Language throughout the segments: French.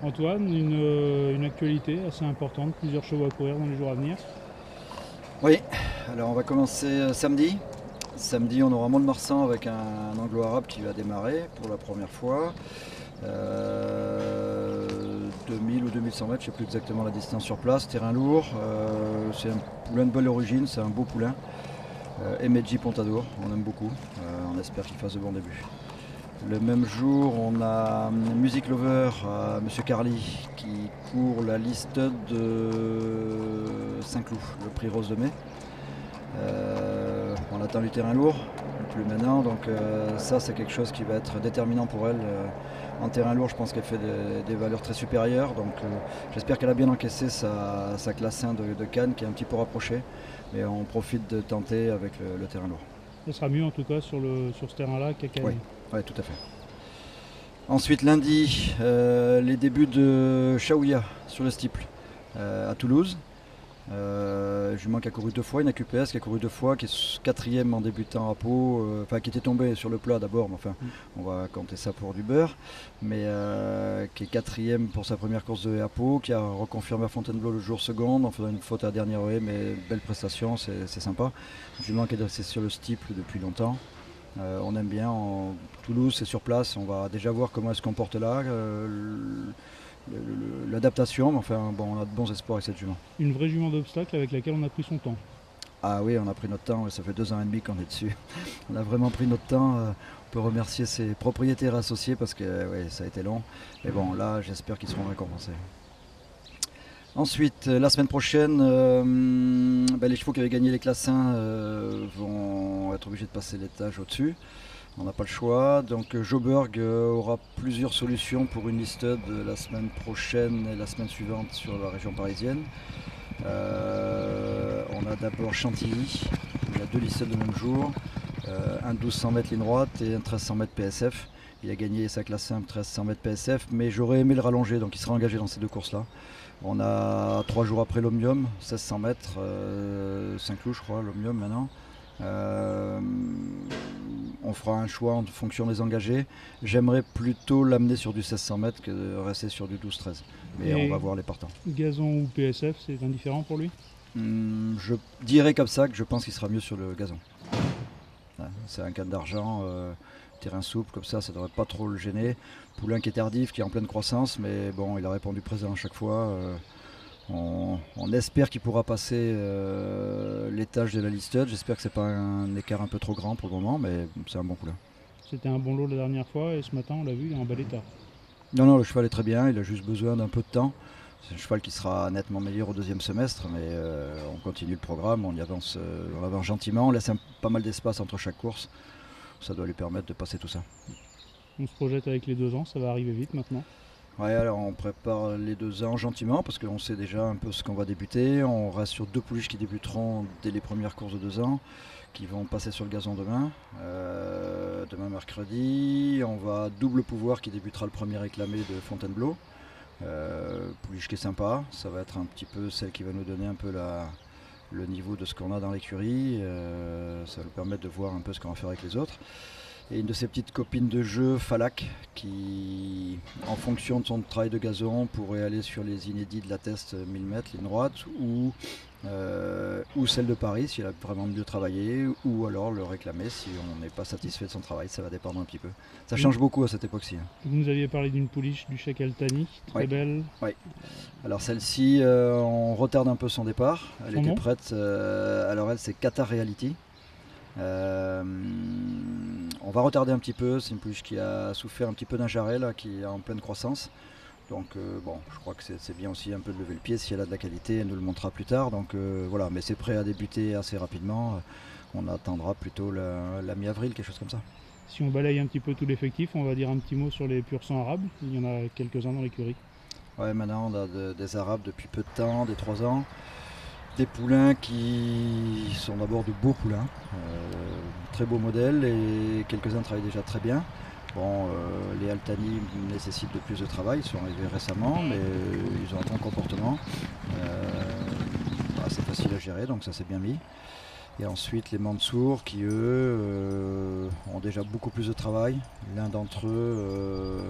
Antoine, une actualité assez importante, plusieurs chevaux à courir dans les jours à venir. Oui, alors on va commencer samedi. Samedi, on aura Mont-de-Marsan avec un anglo-arabe qui va démarrer pour la première fois. 2000 ou 2100 mètres, je ne sais plus exactement la distance sur place. Terrain lourd, c'est un poulain de belle origine, c'est un beau poulain. Emeji Pontadour, on aime beaucoup. On espère qu'il fasse de bons débuts. Le même jour, on a Music Lover, Monsieur Carly, qui court la liste de Saint-Cloud, le prix Rose de Mai. On attend du terrain lourd, plus maintenant, donc ça c'est quelque chose qui va être déterminant pour elle. En terrain lourd, je pense qu'elle fait des valeurs très supérieures, donc j'espère qu'elle a bien encaissé sa classe 1 de Cannes qui est un petit peu rapprochée, mais on profite de tenter avec le terrain lourd. Ça sera mieux en tout cas sur ce terrain-là qu'à Oui, Cannes. ouais, tout à fait. Ensuite lundi, les débuts de Chaouia sur le Stiple à Toulouse. Jument qui a couru deux fois, une AQPS qui a couru deux fois, qui est quatrième en débutant à Pau, enfin qui était tombé sur le plat d'abord, mais enfin on va compter ça pour du beurre, mais qui est quatrième pour sa première course de haie à Pau, qui a reconfirmé à Fontainebleau le jour second en faisant une faute à la dernière haie, mais belle prestation, c'est sympa. Jument qui est dressé sur le Stiple depuis longtemps. On aime bien, Toulouse c'est sur place, on va déjà voir comment elle se comporte là, l'adaptation, mais enfin bon, on a de bons espoirs avec cette jument. Une vraie jument d'obstacle avec laquelle on a pris son temps. Ah oui, on a pris notre temps, ça fait 2 ans et demi qu'on est dessus. On a vraiment pris notre temps. On peut remercier ses propriétaires associés parce que ouais, ça a été long. Mais bon, là, j'espère qu'ils seront récompensés. Ensuite, la semaine prochaine, les chevaux qui avaient gagné les classes 1 vont être obligés de passer l'étage au-dessus. On n'a pas le choix. Donc Joburg aura plusieurs solutions pour une listed la semaine prochaine et la semaine suivante sur la région parisienne. On a d'abord Chantilly, il a deux listes le même jour, un 1200 mètres ligne droite et un 1300 mètres PSF. Il a gagné sa classe 1 1300 mètres PSF, mais j'aurais aimé le rallonger, donc il sera engagé dans ces deux courses-là. On a 3 jours après l'Omnium, 1600 mètres, Saint-Cloud je crois, l'Omnium maintenant. Euh, on fera un choix en fonction des engagés. J'aimerais plutôt l'amener sur du 1600 mètres que de rester sur du 12-13. Mais on va Et voir les partants. gazon ou PSF, c'est indifférent pour lui. Je dirais comme ça que je pense qu'il sera mieux sur le gazon. Ouais, c'est un canne d'argent, terrain souple, comme ça devrait pas trop le gêner. Poulain qui est tardif, qui est en pleine croissance, mais bon, il a répondu présent à chaque fois. On espère qu'il pourra passer l'étage de la listed. J'espère que c'est pas un écart un peu trop grand pour le moment, mais c'est un bon poulain. C'était un bon lot la dernière fois et ce matin on l'a vu, il est en bel état. Non, non, le cheval est très bien, il a juste besoin d'un peu de temps. C'est un cheval qui sera nettement meilleur au deuxième semestre, mais on continue le programme, on avance gentiment, on laisse pas mal d'espace entre chaque course. Ça doit lui permettre de passer tout ça. On se projette avec les 2 ans, ça va arriver vite maintenant. Ouais, alors on prépare les 2 ans gentiment parce qu'on sait déjà un peu ce qu'on va débuter. On reste sur deux pouliches qui débuteront dès les premières courses de 2 ans, qui vont passer sur le gazon demain, demain mercredi. On va double pouvoir qui débutera le premier réclamé de Fontainebleau. Pouliche qui est sympa, ça va être un petit peu celle qui va nous donner un peu le niveau de ce qu'on a dans l'écurie. Ça va nous permettre de voir un peu ce qu'on va faire avec les autres. Et une de ses petites copines de jeu, Falak, qui, en fonction de son travail de gazon, pourrait aller sur les inédits de la test 1000 mètres, ligne droite, ou celle de Paris, si elle a vraiment mieux travaillé, ou alors le réclamer si on n'est pas satisfait de son travail. Ça va dépendre un petit peu. Ça change beaucoup à cette époque-ci. Vous nous aviez parlé d'une pouliche du Chèque Altani, très Oui. belle. Oui. Alors celle-ci, on retarde un peu son départ. Elle Son était nom prête. Alors elle, c'est Qatar Reality. On va retarder un petit peu. C'est une pouliche qui a souffert un petit peu d'un jarret là, qui est en pleine croissance. Donc bon, je crois que c'est bien aussi un peu de lever le pied. Si elle a de la qualité, elle nous le montrera plus tard. Donc voilà, mais c'est prêt à débuter assez rapidement. On attendra plutôt la mi-avril, quelque chose comme ça. Si on balaye un petit peu tout l'effectif, on va dire un petit mot sur les pur sang arabes. Il y en a quelques-uns dans l'écurie. Ouais, maintenant on a des Arabes depuis peu de temps, des 3 ans. Des poulains qui sont d'abord de beaux poulains, très beaux modèles et quelques-uns travaillent déjà très bien. Bon, les Altani nécessitent de plus de travail, ils sont arrivés récemment, mais ils ont un bon comportement. C'est facile à gérer, donc ça c'est bien mis. Et ensuite les Mansour qui eux ont déjà beaucoup plus de travail. L'un d'entre eux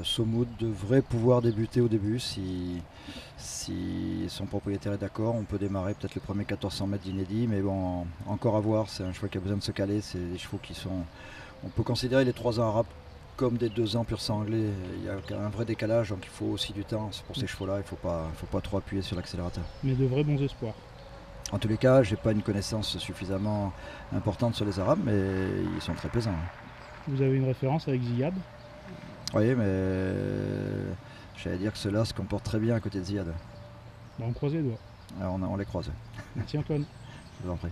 Somoud devrait pouvoir débuter au début si son propriétaire est d'accord. On peut démarrer peut-être le premier 1400 mètres d'inédit, mais bon, encore à voir. C'est un cheval qui a besoin de se caler. C'est des chevaux qui sont. On peut considérer les 3 ans arabes comme des 2 ans pur sang anglais. Il y a un vrai décalage, donc il faut aussi du temps. Pour ces chevaux-là, il ne faut pas trop appuyer sur l'accélérateur. Mais de vrais bons espoirs. En tous les cas, je n'ai pas une connaissance suffisamment importante sur les arabes, mais ils sont très plaisants. Vous avez une référence avec Ziyad? Oui, mais j'allais dire que ceux-là se comportent très bien à côté de Ziyad. On croise les doigts. On les croise. Merci Antoine. Je vous en prie.